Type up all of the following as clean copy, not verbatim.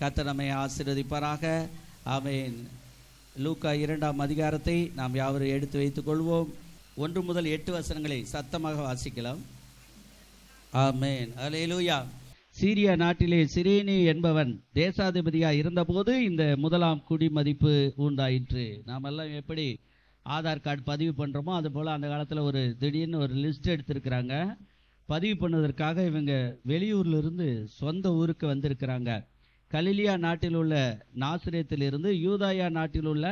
கர்த்தர் நம்மை ஆசீர்வதிப்பாராக. ஆமென். லூக்கா 2ஆம் அதிகாரத்தை நாம் யாவரும் எடுத்து வைத்துக் கொள்வோம். 1 முதல் 8 வசனங்களை சத்தமாக வாசிக்கலாம். ஆமென். அல்லேலூயா. சீரியா நாட்டிலே சிரேனி என்பவன் தேசாதிபதியாக இருந்தபோது இந்த முதலாம் குடிமதிப்பு உண்டாயிற்று. நாம் எல்லாம் எப்படி ஆதார் கார்டு பதிவு பண்ணுறோமோ அது போல் அந்த காலத்தில் ஒரு திடீர்னு ஒரு லிஸ்ட் எடுத்திருக்கிறாங்க. பதிவு பண்ணுவதற்காக இவங்க வெளியூர்லேருந்து சொந்த ஊருக்கு வந்திருக்கிறாங்க. கலிலியா நாட்டில் உள்ள நாசரேத்திலிருந்து யூதாயா நாட்டில் உள்ள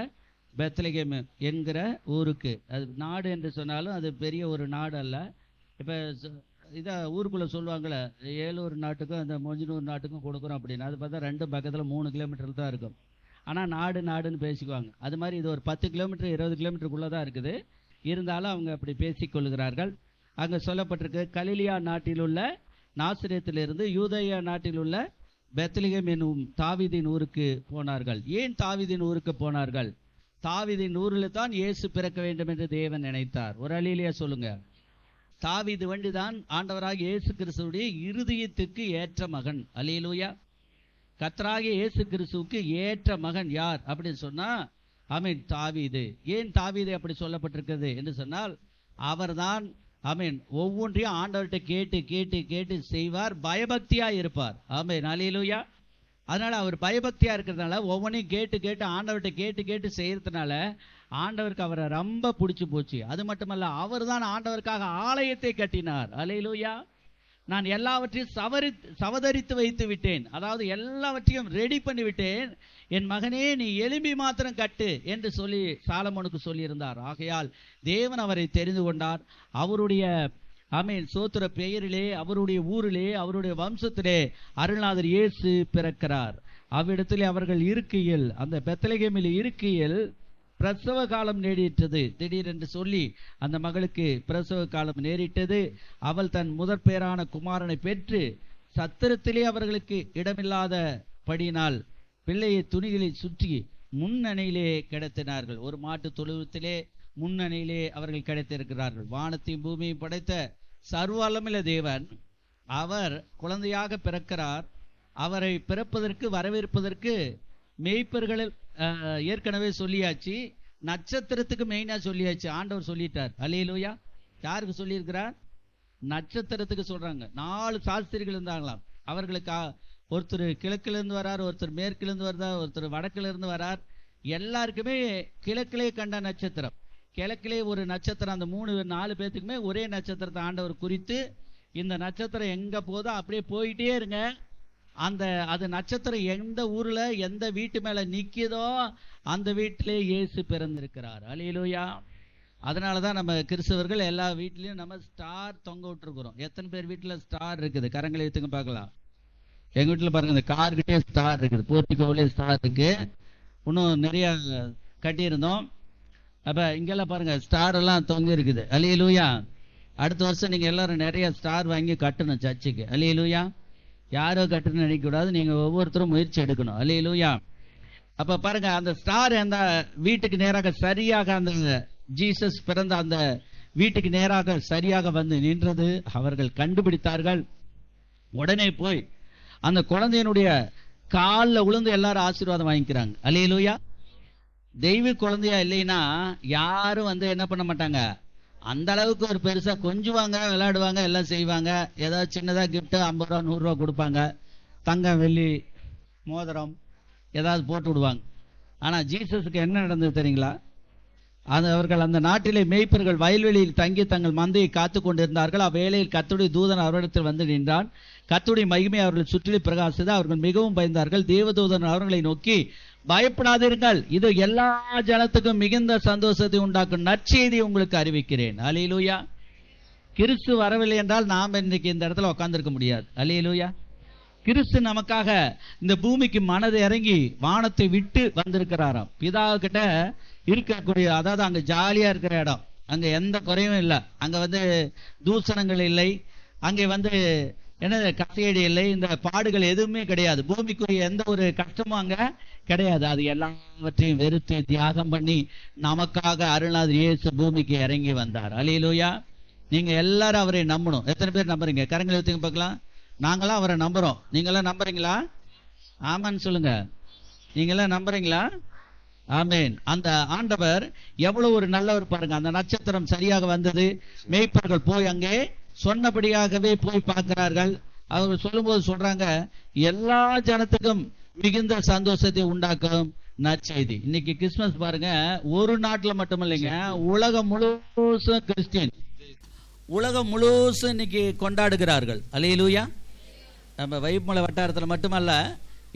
பெத்லகேம் என்கிற ஊருக்கு. அது நாடு என்று சொன்னாலும் அது பெரிய ஒரு நாடு அல்ல. இப்போ இதை ஊருக்குள்ளே சொல்லுவாங்களே, ஏலூர் நாட்டுக்கும் அந்த மொஞ்சனூர் நாட்டுக்கும் கொடுக்குறோம் அப்படின்னு. அது பார்த்தா 2 பக்கத்தில் 3 கிலோமீட்டர் தான் இருக்கும். ஆனால் நாடுன்னு பேசிக்குவாங்க. அது மாதிரி இது ஒரு 10 கிலோமீட்டர் 20 கிலோமீட்டருக்குள்ளே தான் இருக்குது. இருந்தாலும் அவங்க அப்படி பேசிக்கொள்கிறார்கள். அங்கே சொல்லப்பட்டிருக்கு, கலிலியா நாட்டில் உள்ள நாசரேத்திலிருந்து யூதேயா நாட்டில் உள்ள பெத்லகேம் என்னும் தாவீதின் ஊருக்கு போனார்கள். ஏன் தாவீதின் ஊருக்கு போனார்கள்? தாவீதின் ஊரில் தான் இயேசு பிறக்க வேண்டும் என்று தேவன் நினைத்தார். ஒரு அல்லேலூயா சொல்லுங்க. தாவீது வண்டிதான் ஆண்டவராகிய இயேசு கிறிஸ்துவுடைய இருதயத்துக்கு ஏற்ற மகன். அல்லேலூயா. கர்த்தராகிய இயேசு கிறிஸ்துவுக்கு ஏற்ற மகன் யார் அப்படின்னு சொன்னா ஆமென், தாவீது. ஏன் தாவீது அப்படி சொல்லப்பட்டிருக்கிறது என்று சொன்னால், அவர்தான் ஆமென் ஒவ்வொன்றையும் ஆண்டவர்கிட்ட கேட்டு கேட்டு கேட்டு செய்வார், பயபக்தியா இருப்பார். ஆமென். அல்லேலூயா. அதனால அவர் பயபக்தியா இருக்கிறதுனால ஒவ்வொன்றையும் கேட்டு கேட்டு ஆண்டவர்கிட்ட கேட்டு கேட்டு செய்யறதுனால ஆண்டவருக்கு அவரை ரொம்ப பிடிச்சி போச்சு. அது மட்டுமல்ல, அவர் தான் ஆண்டவருக்காக ஆலயத்தை கட்டினார். அல்லேலூயா. நான் எல்லாவற்றையும் சவதரித்து வைத்து விட்டேன், அதாவது எல்லாவற்றையும் ரெடி பண்ணி விட்டேன், என் மகனே நீ எலும்பி மாத்திரம் கட்டு என்று சொல்லி சாலமோனுக்கு சொல்லியிருந்தார். ஆகையால் தேவன் அவரை தெரிந்து கொண்டார். அவருடைய ஆமென் சோத்திர பெயரிலே, அவருடைய ஊரிலே, அவருடைய வம்சத்திலே அருள்நாதர் இயேசு பிறக்கிறார். அவ்விடத்திலே அவர்கள் இருக்கையில், அந்த பெத்லகேமில் இருக்கையில் பிரசவ காலம் நேரிட்டது. திடீரென்று சொல்லி அந்த மகளுக்கு பிரசவ காலம் நேரிட்டது. அவள் தன் முதற் பேரான குமாரனை பெற்று சத்திரத்திலே அவர்களுக்கு இடமில்லாத படியினால் பிள்ளையை துணிகளை சுற்றி முன்னணியிலே கிடத்தினார்கள். ஒரு மாட்டு தொழுவத்திலே முன்னணியிலே அவர்கள் கிடைத்திருக்கிறார்கள். வானத்தையும் பூமியையும் படைத்த சர்வவல்லமையுள்ள தேவன் அவர் குழந்தையாக பிறக்கிறார். அவரை பிறப்பதற்கு வரவேற்பதற்கு மேய்ப்பர்கள் ஏற்கனவே சொல்லியாச்சு, நட்சத்திரத்துக்கு மெயினா சொல்லியாச்சு. ஆண்டவர் சொல்லிட்டார். அல்லேலூயா. யாருக்கு சொல்லியிருக்கிறார்? நட்சத்திரத்துக்கு சொல்றாங்க. 4 சாஸ்திரிகள் இருந்தாங்களாம். அவர்களுக்கு ஒருத்தர் கிழக்கிலிருந்து வரார், ஒருத்தர் மேற்கிலிருந்து வர்றார், ஒருத்தர் வடக்கிலிருந்து வரார். எல்லாருக்குமே கிழக்கிலே கண்ட நட்சத்திரம், கிழக்கிலே ஒரு நட்சத்திரம். அந்த 3-4 பேர்த்துக்குமே ஒரே நட்சத்திரத்தை ஆண்டவர் குறித்து, இந்த நட்சத்திரம் எங்க போதோ அப்படியே போயிட்டே இருங்க, அது நட்சத்திரம் எந்த ஊர்ல எந்த வீட்டு மேல நிக்குதோ அந்த வீட்டிலே இயேசு பிறந்திருக்கிறார். அல்லேலூயா. அதனாலதான் நம்ம கிறிஸ்தவர்கள் எல்லா வீட்லயும் நம்ம ஸ்டார் தொங்க விட்டுருக்கிறோம். எத்தனை பேர் வீட்டுல ஸ்டார் இருக்குது? கரங்களை எடுத்துங்க பார்க்கலாம். எங்க வீட்டுல பாருங்க, இந்த கார்கிட்டே ஸ்டார் இருக்குது, போர்ட்டிகோவிலே ஸ்டார் இருக்கு. இன்னும் நிறைய கட்டியிருந்தோம். அப்ப இங்கெல்லாம் பாருங்க ஸ்டார் எல்லாம் தொங்க இருக்குது. அல்லேலூயா. அடுத்த வருஷம் நீங்க எல்லாரும் நிறைய ஸ்டார் வாங்கி கட்டணும் சர்ச்சுக்கு. அல்லேலூயா. யாரோ கட்டணும்னு நினைக்க கூடாது, நீங்க ஒவ்வொருத்தரும் முயற்சி எடுக்கணும். அல்லேலூயா. அப்ப பாருங்க, அந்த ஸ்டார் அந்த வீட்டுக்கு நேராக சரியாக, அந்த ஜீசஸ் பிறந்த அந்த வீட்டுக்கு நேராக சரியாக வந்து நின்றது. அவர்கள் கண்டுபிடித்தார்கள். உடனே போய் அந்த குழந்தையினுடைய காலில் விழுந்து எல்லாரும் ஆசீர்வாதம் வாங்கிக்கிறாங்க. அல்லேலூயா. தெய்வ குழந்தையா இல்லைன்னா யாரும் என்ன பண்ண மாட்டாங்க, அந்த அளவுக்கு ஒரு பெருசா கொஞ்சுவாங்க, விளையாடுவாங்க, எல்லாம் செய்வாங்க. ஏதாவது சின்னதா கிஃப்ட் 50 ரூபா 100 ரூபா கொடுப்பாங்க, தங்கம் வெள்ளி மோதிரம் ஏதாவது போட்டு விடுவாங்க. ஆனா ஜீசஸுக்கு என்ன நடந்தது தெரியுங்களா? அவர்கள் அந்த நாட்டிலே மேய்ப்பர்கள் வயல்வெளியில் தங்கி தங்கள் மந்தையை காத்து கொண்டிருந்தார்கள். அவ்வேளையில் கர்த்தருடைய தூதன் அவரிடத்தில் வந்து நின்றான். கர்த்தருடைய மகிமை அவர்கள் சுற்றிலும் பிரகாசித்தது. அவர்கள் மிகவும் பயந்தார்கள். தேவதூதன் அவர்களை நோக்கி, பயப்படாதீர்கள், இது எல்லா ஜனத்துக்கும் மிகுந்த சந்தோஷத்தை உண்டாக்கும் நற்செய்தி உங்களுக்கு அறிவிக்கிறேன். அல்லேலூயா. கிறிஸ்து வரவில்லை என்றால் நாம் இன்னைக்கு இந்த இடத்துல உட்கார்ந்திருக்க முடியாது. அல்லேலூயா. கிறிஸ்து நமக்காக இந்த பூமிக்கு மனது இறங்கி வானத்தை விட்டு வந்திருக்கிறாராம். பிதா கிட்ட இருக்கக்கூடிய, அதாவது அங்க ஜாலியா இருக்கிற இடம், அங்க எந்த குறையும் இல்லை, அங்க தூசணங்கள் இல்லை, அங்கே என்னது கசையடி இல்லை, இந்த பாடுகள் எதுவுமே கிடையாது, பூமிக்குரிய எந்த ஒரு கஷ்டமும் அங்க கிடையாது. அது எல்லாவற்றையும் வெறுத்து தியாகம் பண்ணி நமக்காக அருள்நாதர் இயேசு பூமிக்கு இறங்கி வந்தார். அல்லேலூயா. நீங்க எல்லாரும் அவரை நம்பணும். எத்தனை பேர் நம்புறீங்க? கரங்களை எடுத்துங்க பார்க்கலாம். நாங்களாம் அவரை நம்புறோம். நீங்களாம் நம்புறீங்களா? ஆமான்னு சொல்லுங்க. நீங்களாம் நம்புறீங்களா? ஆமேன். அந்த ஆண்டவர் எவ்வளவு ஒரு நல்லவர் பாருங்க. அந்த நட்சத்திரம் சரியாக வந்தது. மேய்ப்பர்கள் போய் அங்கே சொன்னபடியாகவே போய் பார்க்கிறார்கள். அவர் சொல்லும்போது சொல்றாங்க, எல்லா ஜனத்துக்கும் மிகுந்த சந்தோஷத்தை உண்டாக்கும் நற்செய்தி. இன்னைக்கு கிறிஸ்துமஸ் பாருங்க, ஒரு நாட்டுல மட்டும் இல்லைங்க, உலகம் முழுசும் கிறிஸ்டியன், உலகம் முழுசும் இன்னைக்கு கொண்டாடுகிறார்கள். அல்லேலூயா. நம்ம வைப்புமலை வட்டாரத்தில் மட்டுமல்ல,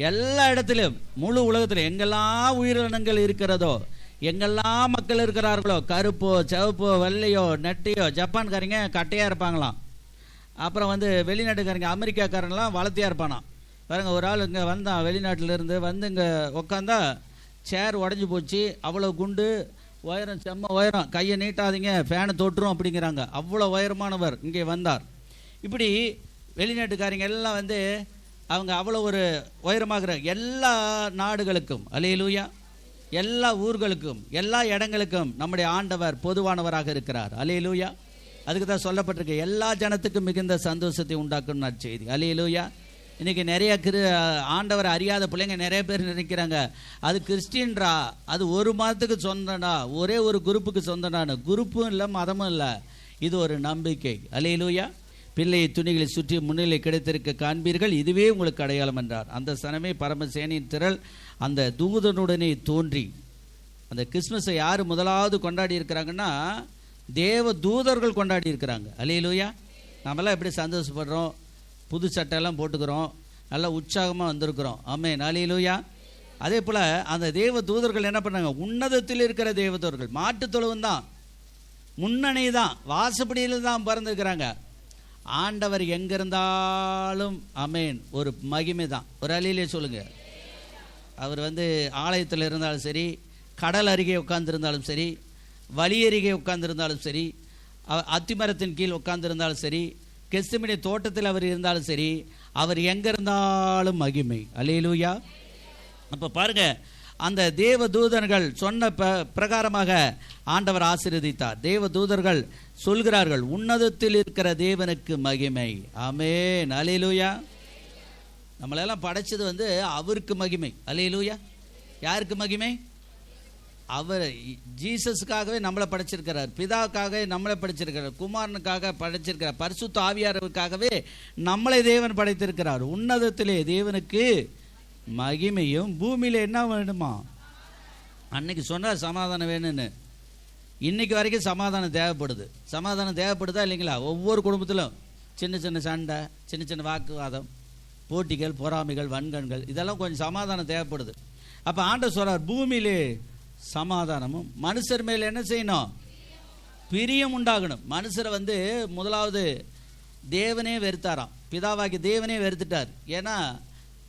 எல்லா இடத்திலும், முழு உலகத்திலும் எங்கெல்லாம் உயிரினங்கள் இருக்கிறதோ, எங்கெல்லாம் மக்கள் இருக்கிறார்களோ, கருப்போ சிவப்போ வெள்ளையோ நெட்டையோ, ஜப்பான்காரங்க கட்டையா இருப்பாங்களாம், அப்புறம் வெளிநாட்டுக்காரங்க அமெரிக்காக்காரங்களாம் வளர்த்தியா இருப்பானாம். பாருங்க, ஒரு ஆள் இங்கே வந்தான், வெளிநாட்டிலிருந்து வந்து இங்கே உட்காந்தா சேர் உடஞ்சி போச்சு, அவ்வளோ குண்டு உயரம், செம்ம உயரம், கையை நீட்டாதீங்க ஃபேனை தொட்டுரும் அப்படிங்கிறாங்க. அவ்வளோ உயரமானவர் இங்கே வந்தார். இப்படி வெளிநாட்டுக்காரங்க எல்லாம் அவங்க அவ்வளோ ஒரு உயரமாகிற எல்லா நாடுகளுக்கும், அல்லேலூயா, எல்லா ஊர்களுக்கும் எல்லா இடங்களுக்கும் நம்முடைய ஆண்டவர் பொதுவானவராக இருக்கிறார். அல்லேலூயா. அதுக்கு தான் சொல்லப்பட்டிருக்கு, எல்லா ஜனத்துக்கும் மிகுந்த சந்தோஷத்தை உண்டாக்கும் நற்செய்தி. அல்லேலூயா. இன்னைக்கு நிறைய ஆண்டவர் அறியாத பிள்ளைங்க நிறைய பேர் நினைக்கிறாங்க, அது கிறிஸ்டின்ரா, அது ஒரு மதத்துக்கு சொந்தனா, ஒரே ஒரு குரூப்புக்கு சொந்தனான்னு. குரூப்பும் இல்லை, மதமும் இல்லை, இது ஒரு நம்பிக்கை. அல்லேலூயா. பிள்ளையை துணிகளை சுற்றி முன்னிலை கிடைத்திருக்க காண்பீர்கள், இதுவே உங்களுக்கு அடையாளம் என்றார். அந்த சனமே பரமசேனியின் திரள் அந்த தூதனுடனே தோன்றி. அந்த கிறிஸ்மஸை யார் முதலாவது கொண்டாடி இருக்கிறாங்கன்னா, தேவ தூதர்கள் கொண்டாடி இருக்கிறாங்க. அல்லேலூயா. நாமெல்லாம் எப்படி சந்தோஷப்படுறோம், புது சட்டையெல்லாம் போட்டுக்கிறோம், நல்லா உற்சாகமாக வந்திருக்கிறோம். ஆமென். அல்லேலூயா. அதே போல் அந்த தேவ தூதர்கள் என்ன பண்ணாங்க, உன்னதத்தில் இருக்கிற தேவ தூதர்கள், மாட்டு தொழுவம் தான், முன்னணி தான், வாசப்படியில் தான் பறந்துருக்கிறாங்க. ஆண்டவர் எங்கிருந்தாலும் ஆமென் ஒரு மகிமை தான். ஒரு அலையிலே சொல்லுங்க. அவர் ஆலயத்தில் இருந்தாலும் சரி, கடல் அருகே உட்கார்ந்திருந்தாலும் சரி, வழி அருகே உட்கார்ந்திருந்தாலும் சரி, அத்திமரத்தின் கீழ் உட்கார்ந்திருந்தாலும் சரி, கெத்செமனே தோட்டத்தில் அவர் இருந்தாலும் சரி, அவர் எங்க இருந்தாலும் மகிமை. அல்லேலூயா. அப்ப பாருங்க, அந்த தேவ தூதர்கள் சொன்ன பிரகாரமாக ஆண்டவர் ஆசீர்வதித்தார். தேவ தூதர்கள் சொல்கிறார்கள், உன்னதத்தில் இருக்கிற தேவனுக்கு மகிமை. ஆமென். அல்லேலூயா. நம்மளெல்லாம் படைச்சது அவருக்கு மகிமை. அல்லேலூயா. யாருக்கு மகிமை? அவர் ஜீசஸுக்காகவே நம்மளை படைச்சிருக்கிறார், பிதாவுக்காகவே நம்மளை படைச்சிருக்கிறார், குமாரனுக்காக படைச்சிருக்கிறார், பரிசுத்த ஆவியானவருக்காகவே நம்மளை தேவன் படைத்திருக்கிறார். உன்னதத்திலே தேவனுக்கு மகிமையும், பூமியில என்ன வேணுமா? அன்னைக்கு சொன்னார் சமாதானம் வேணும்னு. இன்னைக்கு வரைக்கும் சமாதானம் தேவைப்படுது. சமாதானம் தேவைப்படுதா இல்லைங்களா? ஒவ்வொரு குடும்பத்திலும் சின்ன சின்ன சண்டை, சின்ன சின்ன வாக்குவாதம், போட்டிகள், பொறாமைகள், வன்கண்கள், இதெல்லாம் கொஞ்சம் சமாதானம் தேவைப்படுது. அப்ப ஆண்டவர் சொல்றார், பூமியிலே சமாதானமும், மனுஷர் மேல என்ன செய்யணும்? பிரியம் உண்டாகணும். மனுஷரை முதலாவது தேவனே வெறுத்தாராம். பிதாவாகி தேவனே வெறுத்துட்டார். ஏன்னா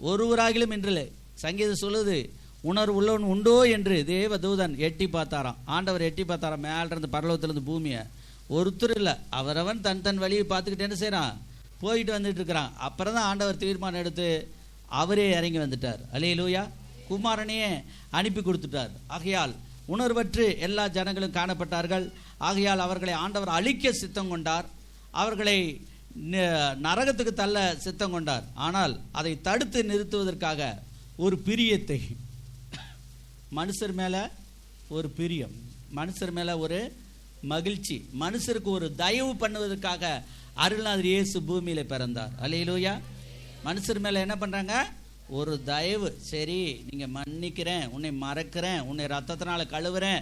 ஒருவராகிலும் இன்றில்லை. சங்கீதம் சொல்லுது, உணர்வு உள்ளவன் உண்டோ என்று தேவ தூதன் எட்டி பார்த்தாராம். ஆண்டவர் எட்டி பார்த்தாராம், மேலிருந்து பரலோகத்திலிருந்து பூமியை. ஒருத்தர் இல்லை, அவரவன் தன் தன் வழியை பார்த்துக்கிட்டு என்ன செய்யறான், போயிட்டு வந்துட்டு இருக்கிறான். அப்புறம் தான் ஆண்டவர் தீர்மானம் எடுத்து அவரே இறங்கி வந்துட்டார். அல்லேலூயா. குமாரனையே அனுப்பி கொடுத்துட்டார். ஆகையால் உணர்வற்று எல்லா ஜனங்களும் காணப்பட்டார்கள். ஆகையால் அவர்களை ஆண்டவர் அழிக்க சித்தம் கொண்டார், அவர்களை நரகத்துக்கு தள்ள சித்தம் கொண்டார். ஆனால் அதை தடுத்து நிறுத்துவதற்காக ஒரு பிரியத்தை, மனுஷர் மேல ஒரு பிரியம், மனுஷர் மேல ஒரு மகிழ்ச்சி, மனுஷருக்கு ஒரு தயவு பண்ணுவதற்காக அருள்நாதர் இயேசு பூமியில பிறந்தார். அல்லேலூயா. மனுஷர் மேல என்ன பண்றாங்க? ஒரு தயவு. சரி, நீங்க மன்னிக்கிறேன், உன்னை மறக்கிறேன், உன்னை ரத்தத்தினால கழுவுறேன்,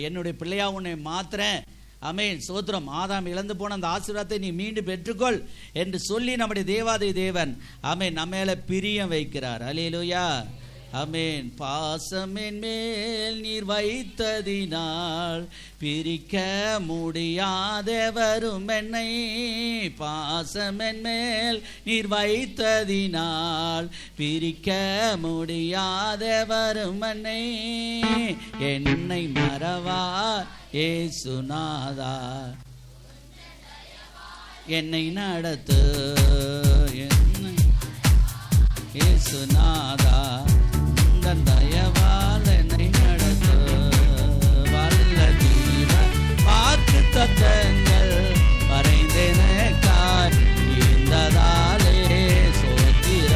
என்னுடைய பிள்ளையா உன்னை மாத்துறேன். ஆமென். சோத்திரம். ஆதாம் இழந்து போன அந்த ஆசீர்வாதத்தை நீ மீண்டும் பெற்றுக்கொள் என்று சொல்லி நம்முடைய தேவாதி தேவன் ஆமென் நம்ம மேல பிரியம் வைக்கிறார். அல்லேலூயா. ஆமென். பாசமின் மேல் நீர் வைத்ததினால் பிரிக்க முடியாத வரும் என்னை, பாசமின் மேல் நீர் வைத்ததினால் பிரிக்க முடியாத வரும் என்னை மறவா ஏசுநாதா, என்னை நடத்து ஏசுநாதா, தயவால் என்னை நடத்து, வல்ல தீவ வாக்கு தத்தங்கள் வரைந்தெனக்காய் இருந்ததாலே சோத்திர.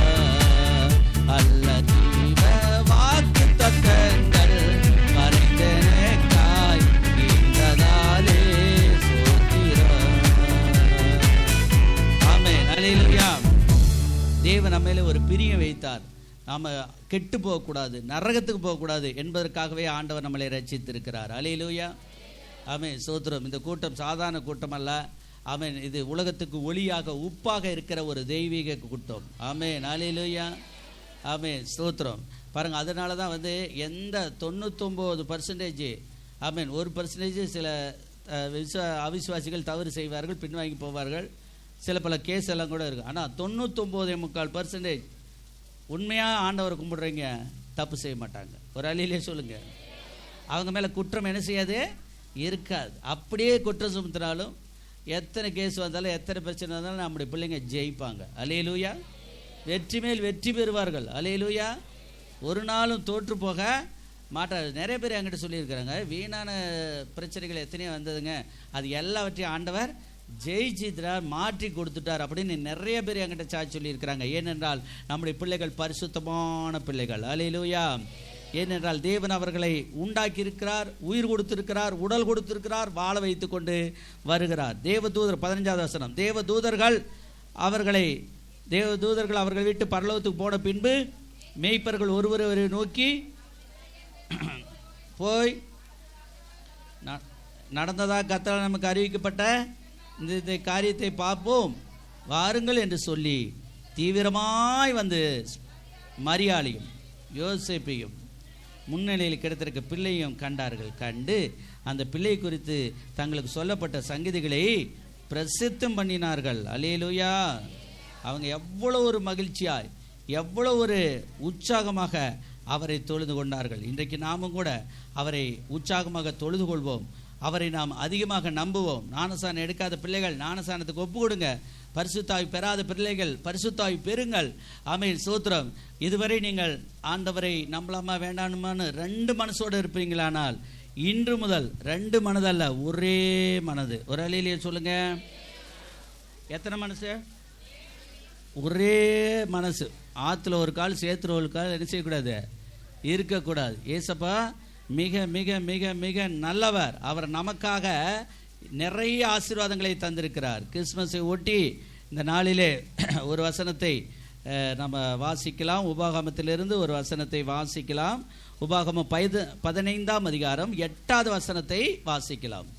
நாம் கெட்டு போகக்கூடாது, நரகத்துக்கு போகக்கூடாது என்பதற்காகவே ஆண்டவர் நம்மளை ரட்சித்திருக்கிறார். அல்லேலூயா. ஆமென், ஸ்தோத்திரம். இந்த கூட்டம் சாதாரண கூட்டம் அல்ல. ஆமென், இது உலகத்துக்கு ஒளியாக உப்பாக இருக்கிற ஒரு தெய்வீக கூட்டம். ஆமென், அல்லேலூயா. ஆமென், ஸ்தோத்திரம். பாருங்கள், அதனால தான் எந்த 99% ஆமென் 1% சில அவிசுவாசிகள் தவறு செய்வார்கள், பின்வாங்கி போவார்கள், சில பல கேஸ் எல்லாம் கூட இருக்குது. ஆனால் 99.3% உண்மையாக ஆண்டவரை கும்பிடுறீங்க தப்பு செய்ய மாட்டாங்க. ஒரு அழியிலே சொல்லுங்கள், அவங்க மேலே குற்றம் என்ன செய்யாது, இருக்காது. அப்படியே குற்றம் சுமத்தினாலும், எத்தனை கேஸ் வந்தாலும், எத்தனை பிரச்சனை வந்தாலும் நம்முடைய பிள்ளைங்க ஜெயிப்பாங்க. அல்லேலூயா. வெற்றி மேல் வெற்றி பெறுவார்கள். அல்லேலூயா. ஒரு நாளும் தோற்று போக மாட்டார். நிறைய பேர் என்கிட்ட சொல்லியிருக்கிறாங்க, வீணான பிரச்சனைகள் எத்தனையோ வந்ததுங்க, அது எல்லாவற்றையும் ஆண்டவர் ஜெயிச்சிட்டார், மாற்றி கொடுத்துட்டார் அப்படின்னு நிறைய பேர் என்கிட்ட சாட்சி சொல்லியிருக்கிறாங்க. ஏனென்றால் நம்முடைய பிள்ளைகள் பரிசுத்தமான பிள்ளைகள். அல்லேலூயா. ஏனென்றால் தேவன் அவர்களை உண்டாக்கி இருக்கிறார், உயிர் கொடுத்திருக்கிறார், உடல் கொடுத்திருக்கிறார், வாழ வைத்து கொண்டு வருகிறார். தேவதூதர் 15வது வசனம், தேவதூதர்கள் அவர்கள் விட்டு பரலோகத்துக்கு போன பின்பு மேய்ப்பர்கள் ஒருவரை நோக்கி போய் நடந்ததாக கர்த்தரால் நமக்கு அறிவிக்கப்பட்ட இந்த காரியத்தை பார்ப்போம் வாருங்கள் என்று சொல்லி தீவிரமாய் மரியாளையும் யோசேப்பையும் முன்னிலையில் கிடைத்திருக்க பிள்ளையும் கண்டார்கள். கண்டு அந்த பிள்ளை குறித்து தங்களுக்கு சொல்லப்பட்ட சங்கதிகளை பிரசித்தம் பண்ணினார்கள். அல்லேலூயா. அவங்க எவ்வளோ ஒரு மகிழ்ச்சியாய், எவ்வளோ ஒரு உற்சாகமாக அவரை தொழுது கொண்டார்கள். இன்றைக்கு நாமும் கூட அவரை உற்சாகமாக தொழுது கொள்வோம், அவரை நாம் அதிகமாக நம்புவோம். ஞானசானம் எடுக்காத பிள்ளைகள் ஞானசானத்துக்கு ஒப்பு கொடுங்க. பரிசுத்தாவி பெறாத பிள்ளைகள் பரிசுத்தாவி பெறுங்கள். ஆமென், ஸ்தோத்திரம். இதுவரை நீங்கள் ஆண்டவரை நம்பலாமா வேண்டானுமான்னு 2 மனசோடு இருப்பீங்களானால், இன்று முதல் 2 மனதல்ல, ஒரே மனது. ஒரு அலையிலேயே சொல்லுங்க, எத்தனை மனசு? ஒரே மனசு. ஆற்றுல ஒரு கால், சேத்துல ஒரு கால் என்ன செய்யக்கூடாது, இருக்கக்கூடாது. ஏசப்பா மிக மிக மிக மிக நல்லவர். அவர் நமக்காக நிறைய ஆசீர்வாதங்களை தந்திருக்கிறார். கிறிஸ்மஸை ஒட்டி இந்த நாளிலே ஒரு வசனத்தை நம்ம வாசிக்கலாம். உபாகமத்திலிருந்து ஒரு வசனத்தை வாசிக்கலாம். உபாகமம் 15ஆம் அதிகாரம் 8வது வசனத்தை வாசிக்கலாம்.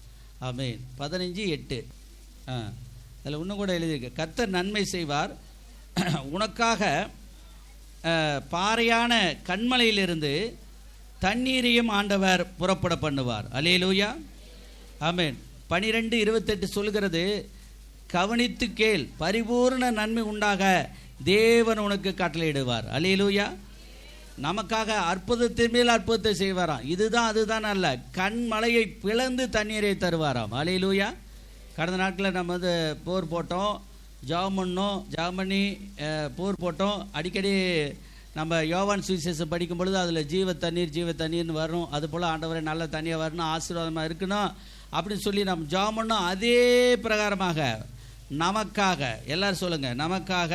ஆமென். 15:8. அதில் இன்னும் கூட எழுதியிருக்கு, கர்த்தர் நன்மை செய்வார், உனக்காக பாறையான கண்மலையிலிருந்து தண்ணீரையும் ஆண்டவர் புறப்பட பண்ணுவார். அல்லேலூயா. ஆமென். 12:28 சொல்கிறது, கவனித்து கேள், பரிபூர்ண நன்மை உண்டாக தேவன் உனக்கு கட்டளையிடுவார். அல்லேலூயா. நமக்காக அற்புதத்தின் மேல் அற்புதத்தை செய்வாராம். இதுதான் அதுதான் அல்ல, கண்மலையை பிளந்து தண்ணீரை தருவாராம். அல்லேலூயா. கடந்த நாட்களில் நம்ம போர் போட்டோம், ஜெபம் பண்ணோம், ஜெபம் பண்ணி போர் போட்டோம். அடிக்கடி நம்ம யோவான் சுவிசேஷம் படிக்கும் பொழுது அதில் ஜீவ தண்ணீர்னு வரும். அதுபோல் ஆண்டவரை நல்ல தண்ணியாக வரணும், ஆசீர்வாதமாக இருக்கணும் அப்படின்னு சொல்லி நம்ம ஜெபம் பண்ணோம். அதே பிரகாரமாக நமக்காக, எல்லாரும் சொல்லுங்கள், நமக்காக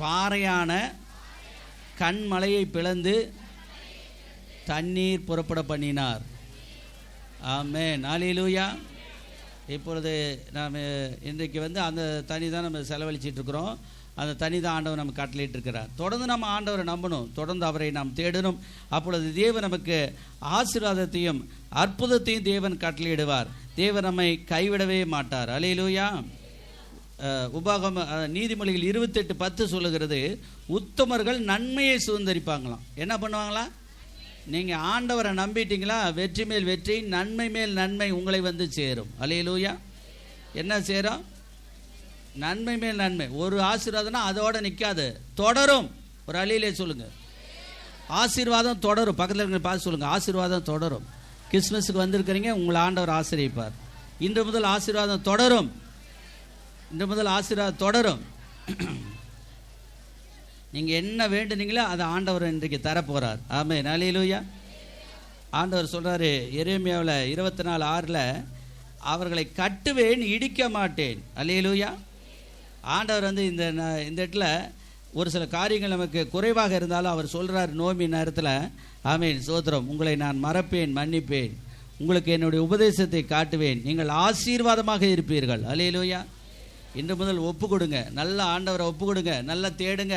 பாறையான கண்மலையை பிளந்து தண்ணீர் புறப்பட பண்ணினார். ஆமென். அல்லேலூயா. இப்பொழுது நாம் இன்றைக்கு அந்த தண்ணி தான் நம்ம செலவழிச்சிட்ருக்கிறோம். அந்த தனி தான் ஆண்டவர் நமக்கு கட்டளையிட்டு இருக்கிறார். தொடர்ந்து நம்ம ஆண்டவரை நம்பணும், தொடர்ந்து அவரை நாம் தேடணும். அப்பொழுது தேவன் நமக்கு ஆசீர்வாதத்தையும் அற்புதத்தையும் தேவன் கட்டளையிடுவார். தேவன் நம்மை கைவிடவே மாட்டார். அல்லேலூயா. நீதிமொழிகள் 28:10 சொல்லுகிறது, உத்தமர்கள் நன்மையை சுதந்தரிப்பாங்களாம். என்ன பண்ணுவாங்களா? நீங்கள் ஆண்டவரை நம்பிட்டீங்களா, வெற்றி மேல் வெற்றி, நன்மை மேல் நன்மை உங்களை சேரும். அல்லேலூயா. என்ன சேரும்? நன்மை மேல் நன்மை. ஒரு ஆசீர்வாதம்னா அதோட நிற்காது, தொடரும். ஒரு அழியிலே சொல்லுங்க, ஆசீர்வாதம் தொடரும். பக்கத்தில் இருக்கிற பார்த்து சொல்லுங்க, ஆசீர்வாதம் தொடரும். கிறிஸ்மஸுக்கு வந்திருக்கிறீங்க, உங்களை ஆண்டவர் ஆசீர்வதிப்பார். இன்று முதல் ஆசீர்வாதம் தொடரும். இன்று முதல் ஆசீர்வாதம் தொடரும். நீங்கள் என்ன வேண்டுனீங்களோ அதை ஆண்டவர் இன்றைக்கு தரப்போகிறார். ஆமென். அல்லேலூயா. ஆண்டவர் சொல்கிறாரு எரேமியாவில் 24:6, அவர்களை கட்டுவேன், இடிக்க மாட்டேன். அல்லேலூயா. ஆண்டவர் இந்த இடத்துல ஒரு சில காரியங்கள் நமக்கு குறைவாக இருந்தாலும் அவர் சொல்கிறார் நோம்பி நேரத்தில், ஆமென், ஸ்தோத்திரம், உங்களை நான் மறப்பேன், மன்னிப்பேன், உங்களுக்கு என்னுடைய உபதேசத்தை காட்டுவேன், நீங்கள் ஆசீர்வாதமாக இருப்பீர்கள். அல்லேலூயா. இன்று முதல் ஒப்பு கொடுங்க, நல்ல ஆண்டவரை ஒப்பு கொடுங்க, நல்லா தேடுங்க.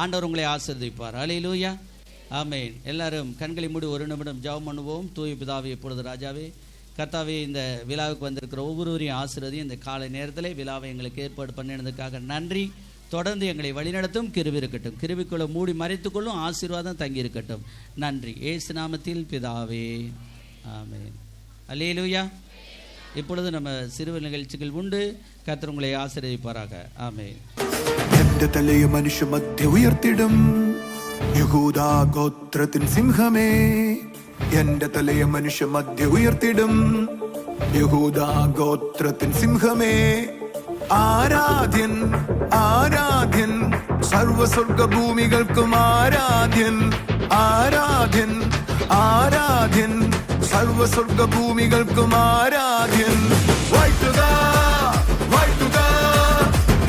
ஆண்டவர் உங்களை ஆசீர்வதிப்பார். அல்லேலூயா, ஆமென். எல்லாரும் கண்களை மூடி ஒரு நிமிடம் ஜெபம் பண்ணுவோம். தூய பிதாவே, இப்பொழுது ராஜாவே கர்த்தாவே, இந்த விழாவுக்கு வந்திருக்கிற ஒவ்வொருவரையும் ஆசீர்வதியும். இந்த காலை நேரத்தில் விழாவை எங்களுக்கு ஏற்பாடு பண்ணினதுக்காக நன்றி. தொடர்ந்து எங்களை வழிநடத்தும். கிருபை இருக்கட்டும், கிருபைக்குள்ள மூடி மறைத்துக்கொள்ளும். ஆசீர்வாதம் தங்கி இருக்கட்டும். நன்றி இயேசு நாமத்தில் பிதாவே, ஆமென். அல்லேலூயா. இப்பொழுது நம்ம சிறுவர் நிகழ்ச்சிகள் உண்டு. கர்த்தர் உங்களை ஆசீர்வதிப்பாராக. ஆமென். എന്റെ തലയെ മനുഷ്യ മധ്യ ഉയർത്തിടും യഹൂദാ ഗോത്രത്തിൻ സിംഹമേ. എന്റെ തലയെ മനുഷ്യ മധ്യ ഉയർത്തിടും യഹൂദാ ഗോത്രത്തിൻ സിംഹമേ. ആരാധ്യൻ ആരാധ്യൻ സർവസ്വർഗഭൂമികൾക്കും ആരാധ്യൻ. ആരാധ്യൻ ആരാധ്യൻ സർവസ്വർഗഭൂമികൾക്കും ആരാധ്യൻ. വാഴ്ത്തുക വാഴ്ത്തുക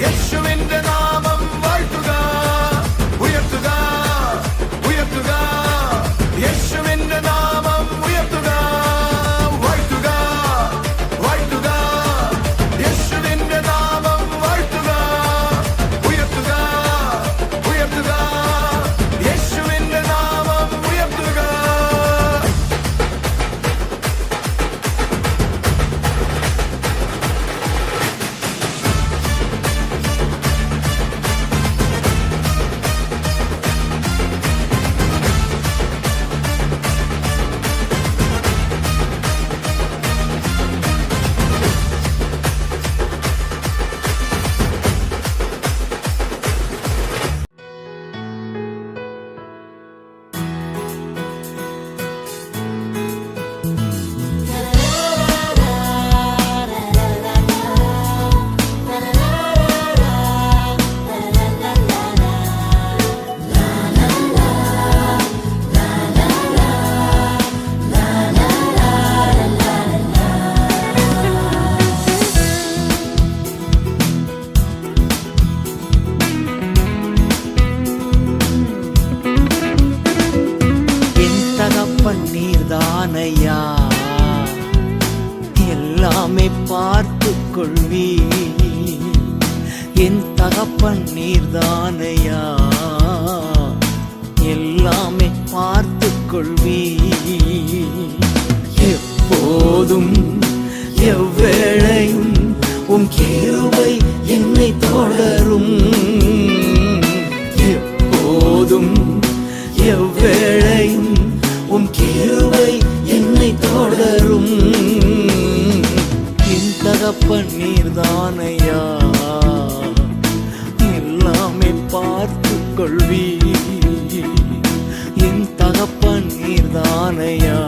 യേശുവിന്റെ നാമം വാഴ്ത്തുക. ഉയർത്തുക ഉയർത്തുക യേശുവിന്റെ നാമം ഉയർത്തുക. വാഴ്ത്തുക വാഴ്ത്തുക യേശുവിന്റെ നാമം വാഴ്ത്തുക. ഉയർത്തുക ഉയർത്തുക യേശുവിന്റെ നാമം ഉയർത്തുക. நீர்தானையா எல்லாமே பார்த்து கொள்வி. என் தகப்பன் நீர்தானையா எல்லாமே பார்த்து கொள்வி. எப்போதும் எவ்வேளையும் உம் கிருபை என்னை தொடரும். எப்போதும் எவ்வேளையும் உம் கிருபை என்னை தொடரும். என் தகப்பன் நீர்தானையா எல்லாமே பார்த்து கொள்வி. என் தகப்பன் நீர்தானையா